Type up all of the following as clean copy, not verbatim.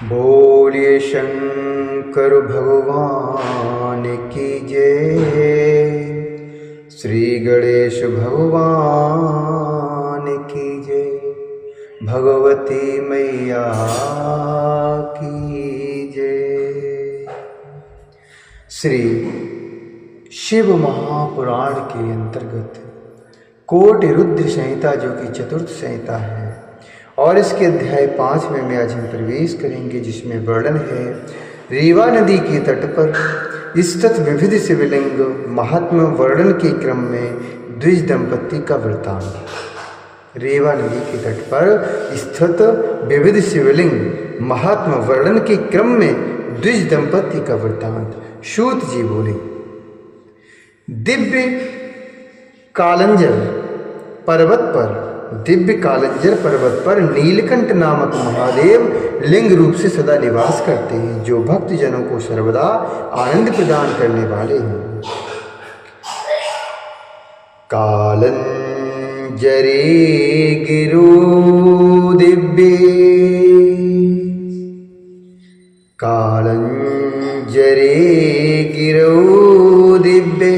बोलिए शंकर भगवान की जय। श्री गणेश भगवान की जय। भगवती मैया की जय। श्री शिव महापुराण के अंतर्गत कोटि रुद्र संहिता, जो कि चतुर्थ संहिता है, और इसके अध्याय 5 में आज हम प्रवेश करेंगे, जिसमें वर्णन है रीवा नदी के तट पर स्थित विविध शिवलिंग महात्मा वर्णन के क्रम में द्विज दंपति का वृत्तांत। रीवा नदी के तट पर स्थित विविध शिवलिंग महात्मा वर्णन के क्रम में द्विज दंपति का वृत्तांत। सूत जी बोले, दिव्य कालंजर पर्वत पर नीलकंठ नामक महादेव लिंग रूप से सदा निवास करते हैं, जो भक्त जनों को सर्वदा आनंद प्रदान करने वाले हैं। कालंजरे गिरो दिव्ये, कालंजरे गिरो दिव्ये,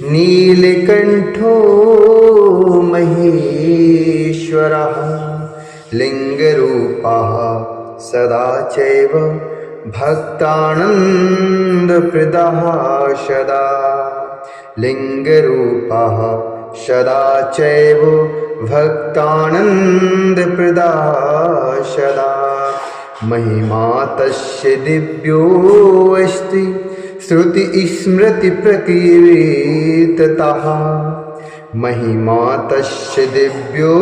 नीलकंठो महेश्वरः लिंगरूपः सदा चैव भक्तानन्दप्रदः सदा। लिंगरूपः सदा चैव भक्तानन्दप्रदः सदा। महिमा तस्य दिव्यो अस्ति श्रुति स्मृति प्रकीर्तितः। महिमा तस्य दिव्यो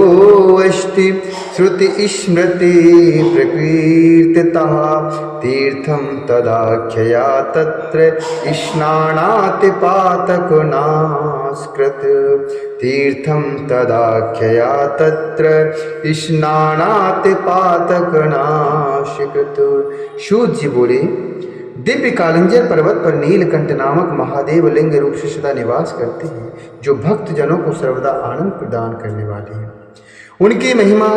अस्ति श्रुति स्मृति प्रकीर्तितः। तीर्थं तदाख्यया तत्र स्नानाति पातकनास्कृत। तीर्थं तदाख्यया तत्र स्नानाति पातकनास्कृत। सूत जी बोले, दिव्य कालंजर पर्वत पर नीलकंठ नामक महादेव लिंग रूप से सदा निवास करते हैं, जो भक्त जनों को सर्वदा आनंद प्रदान करने वाले हैं। उनकी महिमा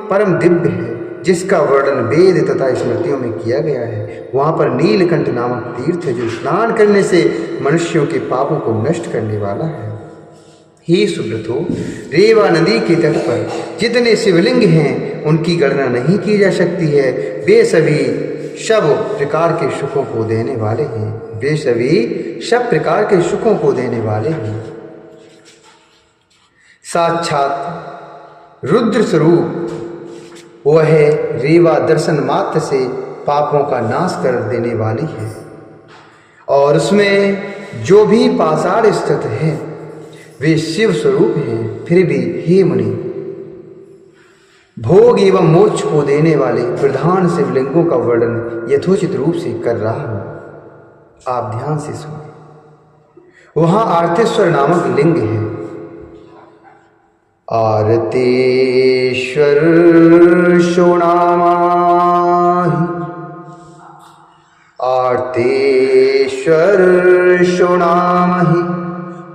परम दिव्य है, जिसका वर्णन वेद तथा स्मृतियों में किया गया है। वहाँ पर नीलकंठ नामक तीर्थ है, जो स्नान करने से मनुष्यों के पापों को नष्ट करने वाला है। हे सुब्रतो, रेवा नदी के तट पर जितने शिवलिंग हैं, उनकी गणना नहीं की जा सकती है। वे सभी सब प्रकार के सुखों को देने वाले हैं। वे सभी सब प्रकार के सुखों को देने वाले हैं। साक्षात रुद्र स्वरूप वह रेवा दर्शन मात्र से पापों का नाश कर देने वाली है, और उसमें जो भी पाषाण स्थित है वे शिव स्वरूप हैं। फिर भी हे मुनि, भोग एवं मोक्ष को देने वाले प्रधान शिवलिंगों का वर्णन यथोचित रूप से कर रहा हूं, आप ध्यान से सुनिए। वहां आर्तेश्वर नामक लिंग है। आर्तेश्वर शोणामाहि, आर्तेश्वर शोणामहि,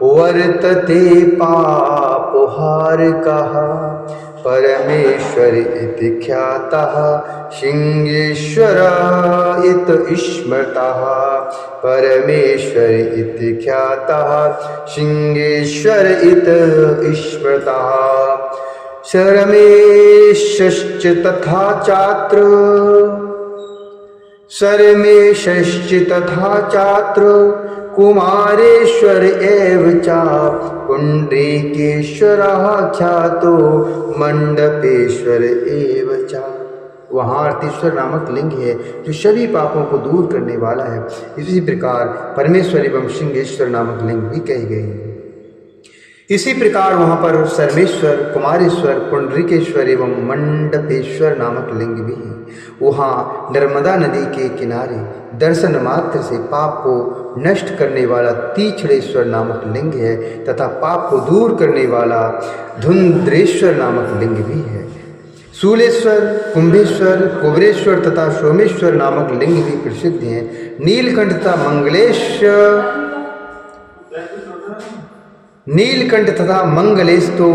वर्तते पापहारकः परमेश्वर इति ख्यातः सिंहेश्वर इति स्मृतः। परमेश्वर इति ख्यातः सिंहेश्वर इति स्मृतः। शरमेशश्च तथा चात्र, शरमेशश्च तथा चात्र, कुमारेश्वर एव च पुंडरीकेश्वरः ख्यातो मंडपेश्वर एव च। वहाँ आर्तेश्वर नामक लिंग है, जो सभी पापों को दूर करने वाला है। इसी प्रकार परमेश्वर एवं सिंहेश्वर नामक लिंग भी कही गई है। इसी प्रकार वहाँ पर सर्वेश्वर, कुमारेश्वर, पुंडरीकेश्वर एवं मंडपेश्वर नामक लिंग भी हैं। वहाँ नर्मदा नदी के किनारे दर्शन मात्र से पाप को नष्ट करने वाला तीक्षणेश्वर नामक लिंग है, तथा पाप को दूर करने वाला धुंध्रेश्वर नामक लिंग भी है। शूलेश्वर, कुंभेश्वर, कुबरेश्वर तथा सोमेश्वर नामक लिंग भी प्रसिद्ध हैं। नीलकंठ तथा नीलकंठ तथा मंगलेश तो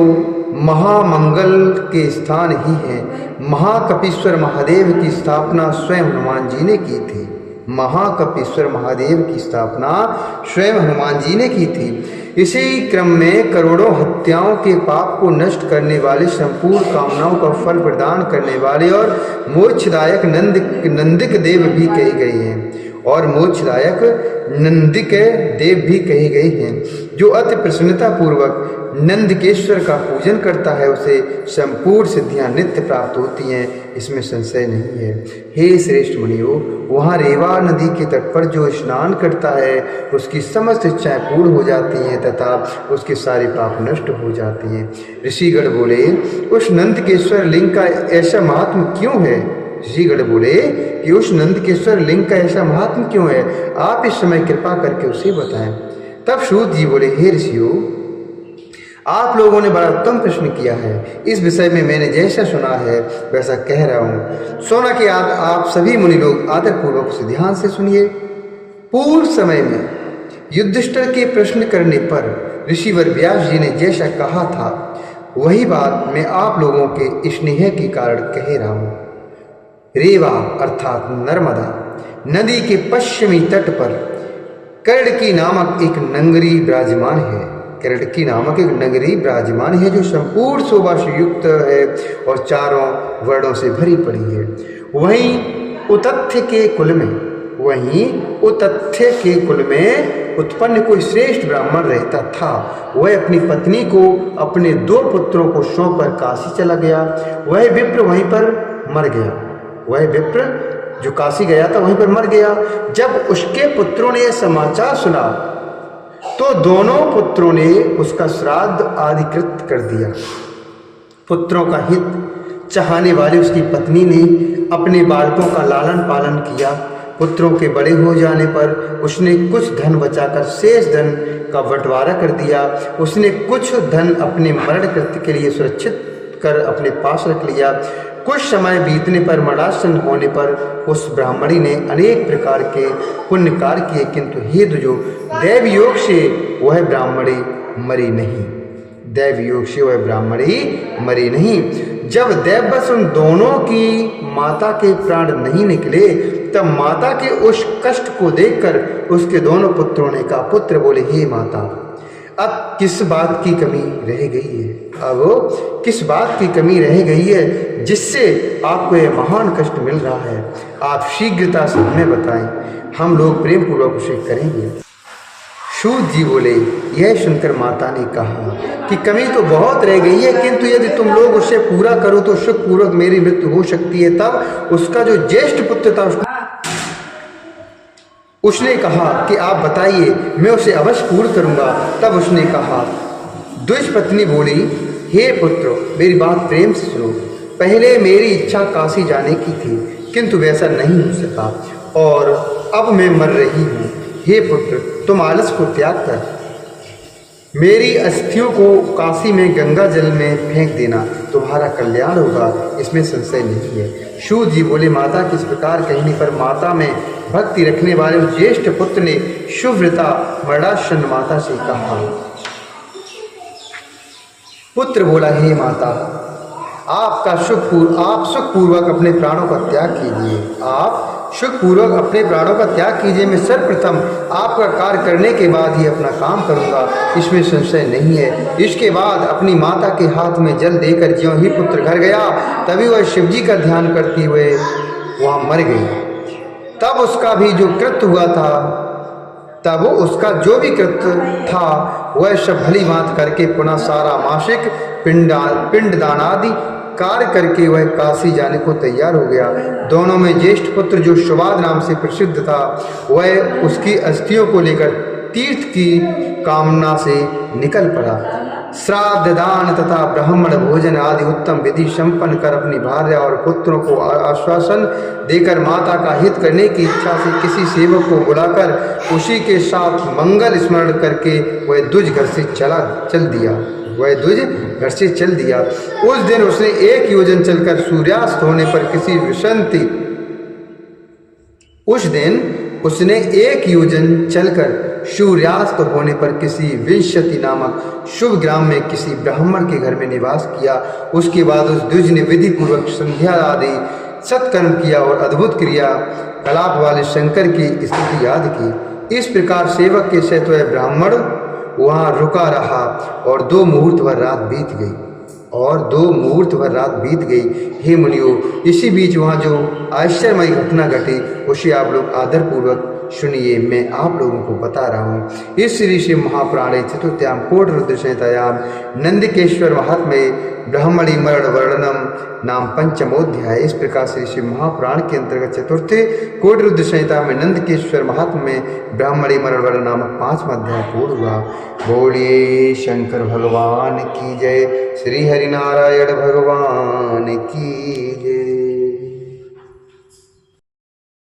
महामंगल के स्थान ही हैं। महाकपीश्वर महादेव की स्थापना स्वयं हनुमान जी ने की थी। महाकपीश्वर महादेव की स्थापना स्वयं हनुमान जी ने की थी। इसी क्रम में करोड़ों हत्याओं के पाप को नष्ट करने वाले, संपूर्ण कामनाओं का फल प्रदान करने वाले और मोक्षदायक नंदिक देव भी कहे गए हैं, और मोक्षदायक नंदिक देव भी कहे गए हैं। जो अति प्रसन्नता पूर्वक नंदकेश्वर का पूजन करता है उसे संपूर्ण सिद्धियां नित्य प्राप्त होती हैं, इसमें संशय नहीं है। हे श्रेष्ठ मुनियों, वहाँ रेवा नदी के तट पर जो स्नान करता है उसकी समस्त इच्छाएं पूर्ण हो जाती हैं तथा उसके सारे पाप नष्ट हो जाती हैं। ऋषिगण बोले, उस नंदकेश्वर लिंग का ऐसा महात्म क्यों है? ऋषिगण बोले कि उस नंदकेश्वर लिंग का ऐसा महात्म क्यों है? आप इस समय कृपा करके उसे बताएं। तब सूत जी बोले, हे ऋषियों, आप लोगों ने बड़ा उत्तम प्रश्न किया है। इस विषय में मैंने जैसा सुना है वैसा कह रहा हूँ। सोना के आप सभी मुनि लोग आदरपूर्वक से ध्यान से सुनिए। पूर्व समय में युधिष्ठिर के प्रश्न करने पर ऋषिवर व्यास जी ने जैसा कहा था वही बात मैं आप लोगों के स्नेह के कारण कह रहा हूँ। रेवा अर्थात नर्मदा नदी के पश्चिमी तट पर कर्णकी नामक एक नगरी विराजमान है। कर्णकी नामक एक नगरी विराजमान है जो संपूर्ण शोभा से युक्त है और चारों वर्णों से भरी पड़ी है। वहीं उतथ्य के कुल में उत्पन्न कोई श्रेष्ठ ब्राह्मण रहता था। वह अपनी पत्नी को अपने 2 पुत्रों को सौंपकर काशी चला गया। वह विप्र वहीं पर मर गया। वह विप्र जो काशी गया था वहीं पर मर गया। जब उसके पुत्रों ने यह समाचार सुना तो दोनों पुत्रों ने उसका श्राद्ध आदि कृत कर दिया। पुत्रों का हित चाहने वाली उसकी पत्नी ने अपने बालकों का लालन पालन किया। पुत्रों के बड़े हो जाने पर उसने कुछ धन बचाकर शेष धन का बंटवारा कर दिया। उसने कुछ धन अपने मरण कृत्य के लिए सुरक्षित कर अपने पास रख लिया। कुछ समय बीतने पर मरणासन होने पर उस ब्राह्मणी ने अनेक प्रकार के पुण्य कार्य किए, किंतु हे दुजो, दैव योग से वह ब्राह्मणी मरी नहीं। दैव योग से वह ब्राह्मणी मरी नहीं। जब दैववश उन दोनों की माता के प्राण नहीं निकले तब माता के उस कष्ट को देखकर उसके दोनों पुत्रों ने कहा, पुत्र बोले, हे माता, अब किस बात की कमी रह गई है? अब किस बात की कमी रह गई है जिससे आपको यह महान कष्ट मिल रहा है? आप शीघ्रता से हमें बताएं, हम लोग प्रेम पूर्वक उसे करेंगे। सूत जी बोले, यह सुनकर माता ने कहा कि कमी तो बहुत रह गई है, किंतु यदि तुम लोग उसे पूरा करो तो सुखपूर्वक मेरी मृत्यु हो सकती है। तब उसका जो ज्येष्ठ पुत्र था उसने कहा कि आप बताइए, मैं उसे अवश्य पूर्ण करूंगा। तब उसने कहा, द्विज पत्नी बोली, हे पुत्र, मेरी बात प्रेम से सुनो। पहले मेरी इच्छा काशी जाने की थी, किंतु वैसा नहीं हो सका और अब मैं मर रही हूँ। हे पुत्र, तुम आलस को त्याग कर मेरी अस्थियों को काशी में गंगा जल में फेंक देना, तुम्हारा कल्याण होगा, इसमें संशय नहीं है। सूत जी बोले, माता किस प्रकार कहने पर माता में भक्ति रखने वाले उस ज्येष्ठ पुत्र ने शुभ्रता मरणासन माता से कहा। पुत्र बोला, हे माता, आप सुखपूर्वक अपने प्राणों का त्याग कीजिए। आप सुखपूर्वक अपने प्राणों का त्याग कीजिए। मैं सर्वप्रथम आपका कार्य करने के बाद ही अपना काम करूंगा, इसमें संशय नहीं है। इसके बाद अपनी माता के हाथ में जल देकर ज्यों ही पुत्र घर गया तभी वह शिवजी का ध्यान करते हुए वहाँ मर गई। तब उसका जो भी कृत्य था वह सब भली बात करके पुनः सारा मासिक पिंडदान आदि कार्य करके वह काशी जाने को तैयार हो गया। दोनों में ज्येष्ठ पुत्र जो सुबाद नाम से प्रसिद्ध था वह उसकी अस्थियों को लेकर तीर्थ की कामना से निकल पड़ा। श्राद्ध दान तथा ब्राह्मण भोजन आदि उत्तम विधि संपन्न कर अपनी भार्या और पुत्रों को आश्वासन देकर माता का हित करने की इच्छा से किसी सेवक को बुलाकर उसी के साथ मंगल स्मरण करके वह द्विज घर से चल दिया। उस दिन उसने 1 योजन चलकर सूर्यास्त होने पर किसी सूर्यास्त होने पर किसी विंशति नामक शुभ ग्राम में किसी ब्राह्मण के घर में निवास किया। उसके बाद उस द्विज ने विधि पूर्वक संध्या आदि सत्कर्म किया और अद्भुत क्रिया कलाप वाले शंकर की स्तुति याद की। इस प्रकार सेवक के सहित वह ब्राह्मण वहाँ रुका रहा और 2 मुहूर्त भर रात बीत गई। हे मुनियों, इसी बीच वहाँ जो आश्चर्यमयी घटना घटी उसे आप लोग आदरपूर्वक सुनिए, मैं आप लोगों को बता रहा हूँ। इस श्री शिव महापुराणे चतुर्थ्याम कोट रुद्र संहितायाम नंदिकेश्वर महात्म्ये ब्राह्मणी मरण वर्णनम नाम पंचमोध्याय। इस प्रकार से शिव महापुराण के अंतर्गत चतुर्थ कोट रुद्र संहिता में नंदकेश्वर महात्म्य में ब्राह्मणी मरण वर्णन नामक 5वां अध्याय पूर्ण हुआ। बोलिए शंकर भगवान की जय, श्री हरिनारायण भगवान की जय।